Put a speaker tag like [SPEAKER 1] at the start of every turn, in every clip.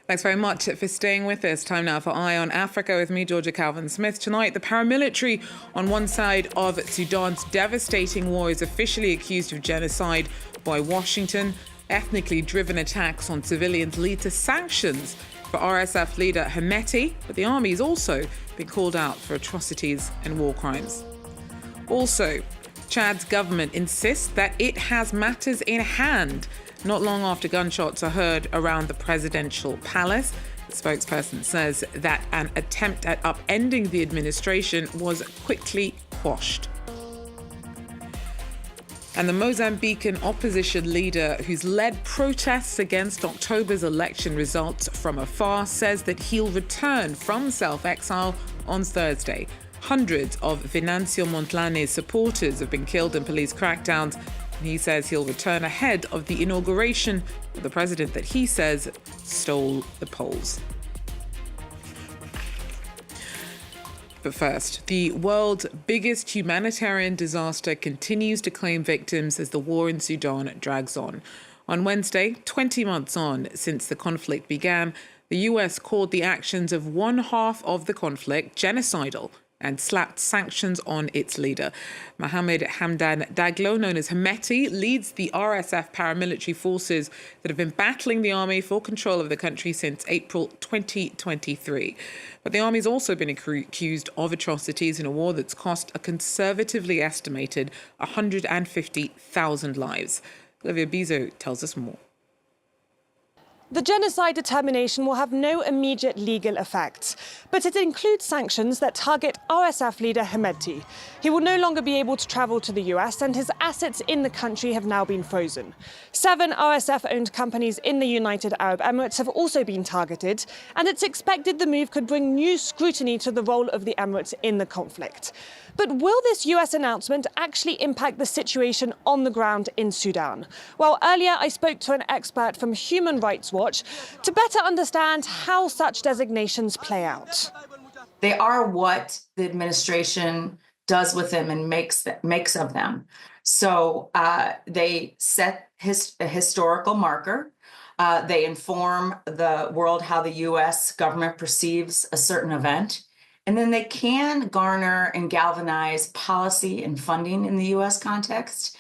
[SPEAKER 1] Thanks very much for staying with us. Time now for Eye on Africa with me, Georgia Calvin-Smith. Tonight, the paramilitary on one side of Sudan's devastating war is officially accused of genocide by Washington. Ethnically driven attacks on civilians lead to sanctions for RSF leader Hemedti, but the army has also been called out for atrocities and war crimes. Also, Chad's government insists that it has matters in hand not long after gunshots are heard around the presidential palace. The spokesperson says that an attempt at upending the administration was quickly quashed. And the Mozambican opposition leader, who's led protests against October's election results from afar, says that he'll return from self-exile on Thursday. Hundreds of Venancio Montlane's supporters have been killed in police crackdowns. And he says he'll return ahead of the inauguration of the president that he says stole the polls. But first, the world's biggest humanitarian disaster continues to claim victims as the war in Sudan drags on. On Wednesday, 20 months on since the conflict began, the US called the actions of one half of the conflict genocidal and slapped sanctions on its leader. Mohamed Hamdan Dagalo, known as Hemedti, leads the RSF paramilitary forces that have been battling the army for control of the country since April 2023. But the army's also been accused of atrocities in a war that's cost a conservatively estimated 150,000 lives. Olivia Bizo tells us more.
[SPEAKER 2] The genocide determination will have no immediate legal effect, but it includes sanctions that target RSF leader Hemedti. He will no longer be able to travel to the US, and his assets in the country have now been frozen. 7 RSF-owned companies in the United Arab Emirates have also been targeted, and it's expected the move could bring new scrutiny to the role of the Emirates in the conflict. But will this US announcement actually impact the situation on the ground in Sudan? Well, earlier I spoke to an expert from Human Rights Watch to better understand how such designations play out.
[SPEAKER 3] They are what the administration does with them and makes of them. So they set a historical marker. They inform the world how the US government perceives a certain event. And then they can garner and galvanize policy and funding in the US context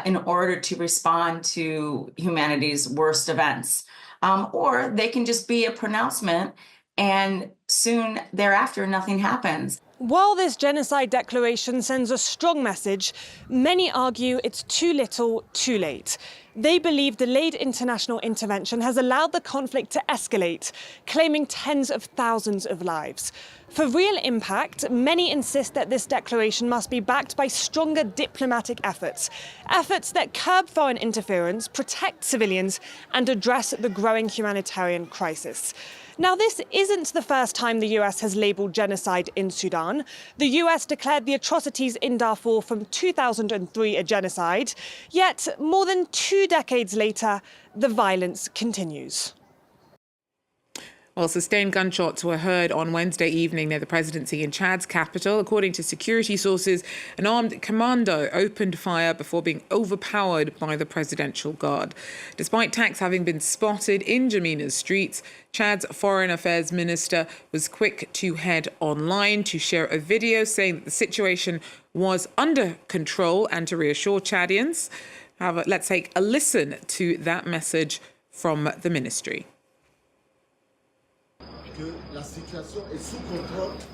[SPEAKER 3] in order to respond to humanity's worst events. Or they can just be a pronouncement and soon thereafter nothing happens.
[SPEAKER 2] While this genocide declaration sends a strong message, many argue it's too little, too late. They believe delayed international intervention has allowed the conflict to escalate, claiming tens of thousands of lives. For real impact, many insist that this declaration must be backed by stronger diplomatic efforts that curb foreign interference, protect civilians, and address the growing humanitarian crisis. Now, this isn't the first time the US has labelled genocide in Sudan. The US declared the atrocities in Darfur from 2003 a genocide. Yet, more than 2 decades later, the violence continues.
[SPEAKER 1] Well, sustained gunshots were heard on Wednesday evening near the presidency in Chad's capital. According to security sources, an armed commando opened fire before being overpowered by the presidential guard. Despite tanks having been spotted in Jamina's streets, Chad's foreign affairs minister was quick to head online to share a video saying that the situation was under control and to reassure Chadians. However, let's take a listen to that message from the ministry.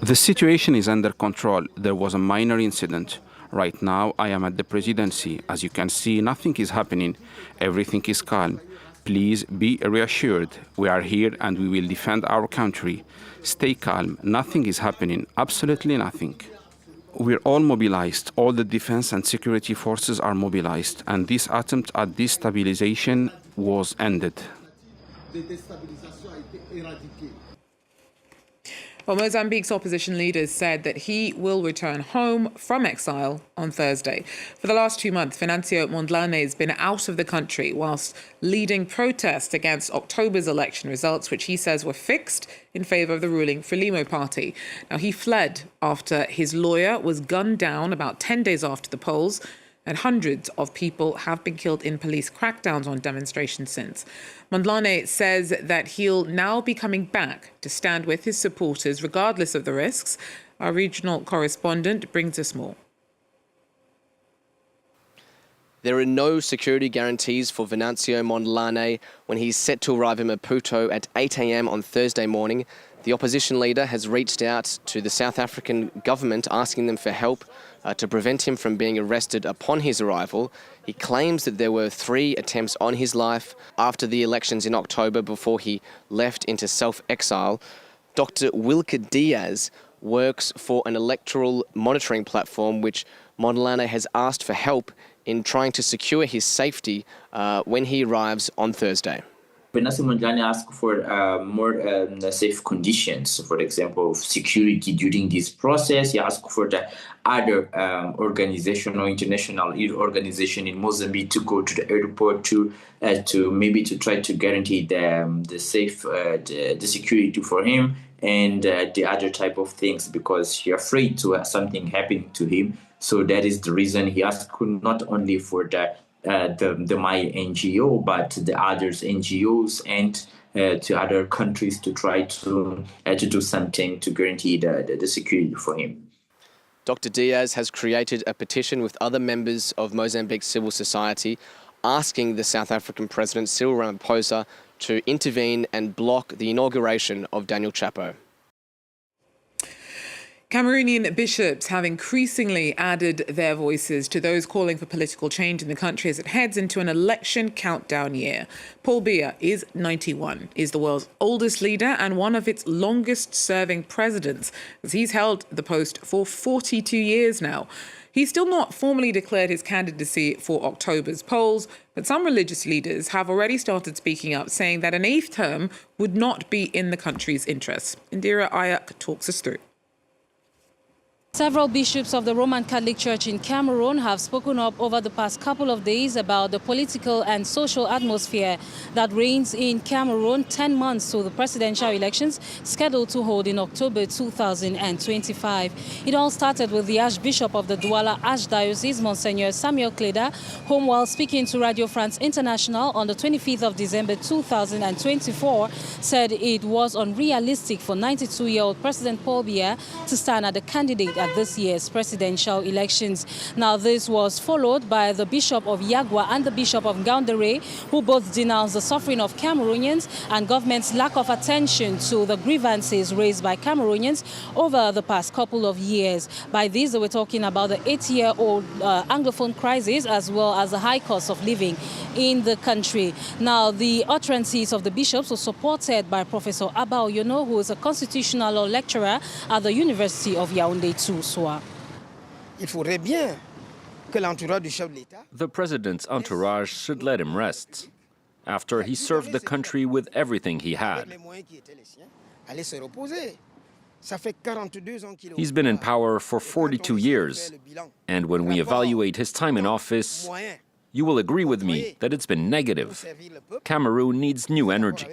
[SPEAKER 4] The situation is under control. There was a minor incident. Right now, I am at the presidency. As you can see, nothing is happening. Everything is calm. Please be reassured. We are here and we will defend our country. Stay calm. Nothing is happening. Absolutely nothing. We're all mobilized. All the defense and security forces are mobilized. And this attempt at destabilization was ended.
[SPEAKER 1] Well, Mozambique's opposition leaders said that he will return home from exile on Thursday. For the last 2 months, Venancio Mondlane has been out of the country whilst leading protests against October's election results, which he says were fixed in favour of the ruling Frelimo party. Now, he fled after his lawyer was gunned down about 10 days after the polls. and hundreds of people have been killed in police crackdowns on demonstrations since. Mondlane says that he'll now be coming back to stand with his supporters regardless of the risks. Our regional correspondent brings us more.
[SPEAKER 5] There are no security guarantees for Venancio Mondlane when he's set to arrive in Maputo at 8 a.m. on Thursday morning. The opposition leader has reached out to the South African government asking them for help to prevent him from being arrested upon his arrival. He claims that there were 3 attempts on his life after the elections in October before he left into self-exile. Dr. Wilke Diaz works for an electoral monitoring platform which Mondlane has asked for help in trying to secure his safety when he arrives on Thursday.
[SPEAKER 6] Venancio Mondlane asked for more safe conditions, for example, security during this process. He asked for the other organization or international organization in Mozambique to go to the airport to try to guarantee the security for him and the other type of things, because he's afraid to have something happen to him. So that is the reason he asked not only for the my NGO, but the others NGOs and to other countries to try to do something to guarantee the security for him.
[SPEAKER 5] Dr. Diaz has created a petition with other members of Mozambique's civil society asking the South African President Cyril Ramaphosa to intervene and block the inauguration of Daniel Chapo.
[SPEAKER 1] Cameroonian bishops have increasingly added their voices to those calling for political change in the country as it heads into an election countdown year. Paul Biya is 91, is the world's oldest leader and one of its longest-serving presidents, as he's held the post for 42 years now. He's still not formally declared his candidacy for October's polls, but some religious leaders have already started speaking up, saying that an 8th term would not be in the country's interests. Indira Ayak talks us through.
[SPEAKER 7] Several bishops of the Roman Catholic Church in Cameroon have spoken up over the past couple of days about the political and social atmosphere that reigns in Cameroon 10 months to the presidential elections scheduled to hold in October 2025. It all started with the Archbishop of the Douala Archdiocese, Monsignor Samuel Kleda, whom, while speaking to Radio France International on the 25th of December 2024, said it was unrealistic for 92-year-old President Paul Biya to stand as the candidate at this year's presidential elections. Now, this was followed by the Bishop of Yagwa and the Bishop of Ngaoundéré, who both denounced the suffering of Cameroonians and government's lack of attention to the grievances raised by Cameroonians over the past couple of years. By this, they were talking about the 8-year-old Anglophone crisis as well as the high cost of living in the country. Now, the utterances of the bishops were supported by Professor Abba Oyono, who is a constitutional law lecturer at the University of Yaoundé too.
[SPEAKER 8] The president's entourage should let him rest after he served the country with everything he had. He's been in power for 42 years, and when we evaluate his time in office, you will agree with me that it's been negative. Cameroon needs new energy.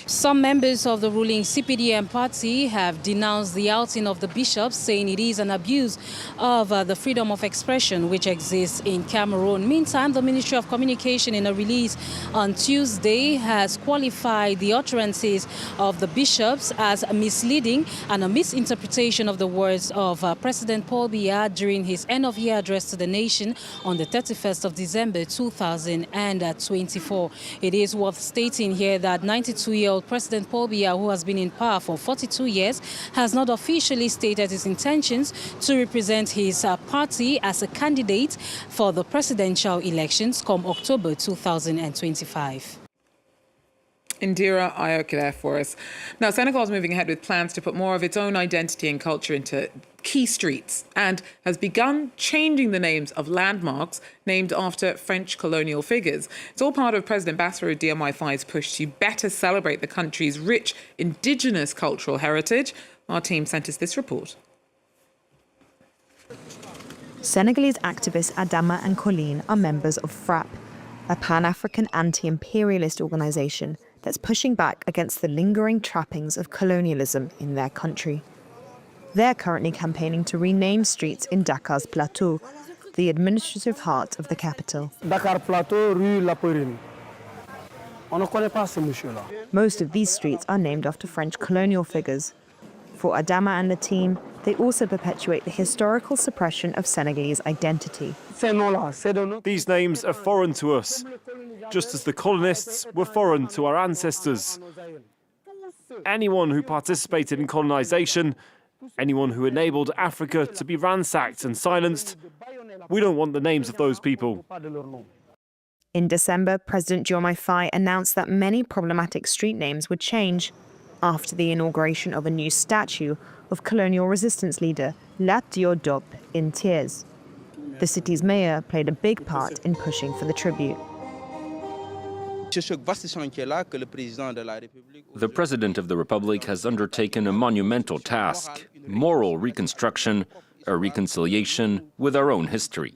[SPEAKER 7] Some members of the ruling CPDM party have denounced the outing of the bishops, saying it is an abuse of the freedom of expression which exists in Cameroon. Meantime, the Ministry of Communication, in a release on Tuesday, has qualified the utterances of the bishops as misleading and a misinterpretation of the words of President Paul Biya during his end-of-year address to the nation on the 31st of December 2024. It is worth stating here that 92-year-old President Paul Biya, who has been in power for 42 years, has not officially stated his intentions to represent his party as a candidate for the presidential elections come October 2025.
[SPEAKER 1] Indira Ayoke there for us. Now, Senegal is moving ahead with plans to put more of its own identity and culture into key streets and has begun changing the names of landmarks named after French colonial figures. It's all part of President Bassirou Diomaye Faye's push to better celebrate the country's rich indigenous cultural heritage. Our team sent us this report.
[SPEAKER 9] Senegalese activists Adama and Colleen are members of FRAP, a Pan-African anti-imperialist organisation that's pushing back against the lingering trappings of colonialism in their country. They're currently campaigning to rename streets in Dakar's Plateau, the administrative heart of the capital.
[SPEAKER 10] Dakar Plateau, rue La Périne. On ne connaît pas ce monsieur-là.
[SPEAKER 9] Most of these streets are named after French colonial figures. For Adama and the team, they also perpetuate the historical suppression of Senegalese identity.
[SPEAKER 11] These names are foreign to us, just as the colonists were foreign to our ancestors. Anyone who participated in colonization, anyone who enabled Africa to be ransacked and silenced, we don't want the names of those people.
[SPEAKER 9] In December, President Diomaye Faye announced that many problematic street names would change after the inauguration of a new statue of colonial resistance leader Lat Diop in tears. The city's mayor played a big part in pushing for the tribute.
[SPEAKER 8] The President of the Republic has undertaken a monumental task, moral reconstruction, a reconciliation with our own history.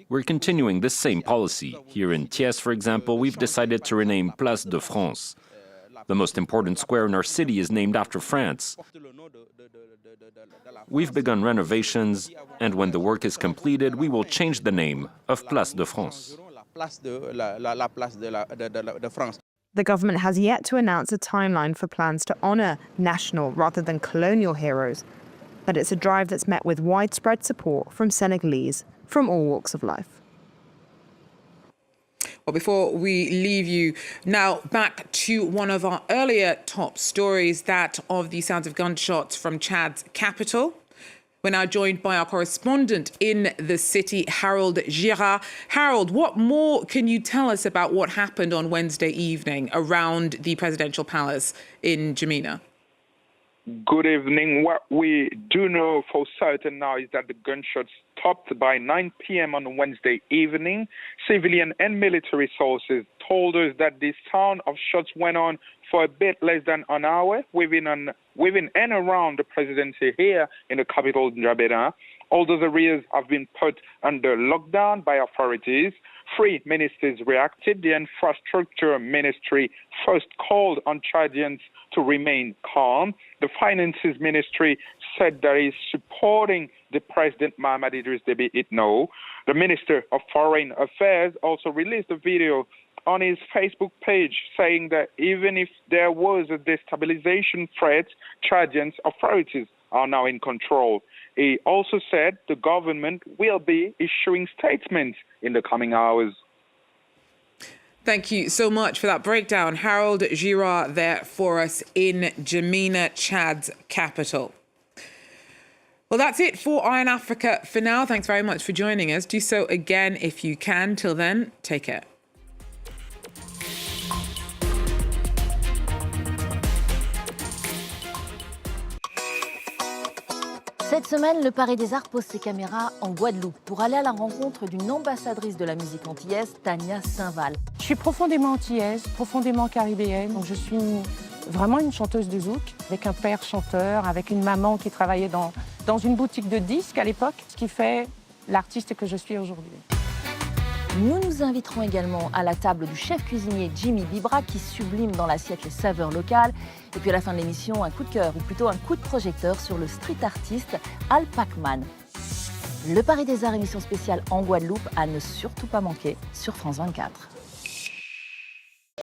[SPEAKER 8] We're continuing this same policy. Here in Thiès, for example, we've decided to rename Place de France. The most important square in our city is named after France. We've begun renovations, and when the work is completed, we will change the name of Place de France.
[SPEAKER 9] The government has yet to announce a timeline for plans to honour national rather than colonial heroes, but it's a drive that's met with widespread support from Senegalese from all walks of life.
[SPEAKER 1] Well, before we leave you now, back to one of our earlier top stories, that of the sounds of gunshots from Chad's capital. We're now joined by our correspondent in the city, Harold Girard. Harold, what more can you tell us about what happened on Wednesday evening around the presidential palace in N'Djamena?
[SPEAKER 12] Good evening. What we do know for certain now is that the gunshots stopped by 9 p.m. on Wednesday evening. Civilian and military sources told us that the sound of shots went on for a bit less than an hour within and around the presidency here in the capital, N'Djamena. All those areas have been put under lockdown by authorities. 3 ministers reacted. The infrastructure ministry first called on Chadians to remain calm. The finances ministry said that it is supporting the president Mohamed Deby Itno. The minister of foreign affairs also released a video on his Facebook page saying that even if there was a destabilization threat, Chadian authorities are now in control. He also said the government will be issuing statements in the coming hours.
[SPEAKER 1] Thank you so much for that breakdown. Harold Girard there for us in N'Djamena, Chad's capital. Well, that's it for Eye on Africa for now. Thanks very much for joining us. Do so again if you can. Till then, take care.
[SPEAKER 13] Cette semaine, le Palais des Arts pose ses caméras en Guadeloupe pour aller à la rencontre d'une ambassadrice de la musique antillaise, Tania Saint-Val.
[SPEAKER 14] Je suis profondément antillaise, profondément caribéenne. Donc je suis vraiment une chanteuse de zouk, avec un père chanteur, avec une maman qui travaillait dans une boutique de disques à l'époque, ce qui fait l'artiste que je suis aujourd'hui.
[SPEAKER 13] Nous nous inviterons également à la table du chef cuisinier Jimmy Bibra qui sublime dans l'assiette les saveurs locales. Et puis à la fin de l'émission, un coup de cœur ou plutôt un coup de projecteur sur le street artiste Al Pacman. Le Palais des Arts, émission spéciale en Guadeloupe, à ne surtout pas manquer sur France 24.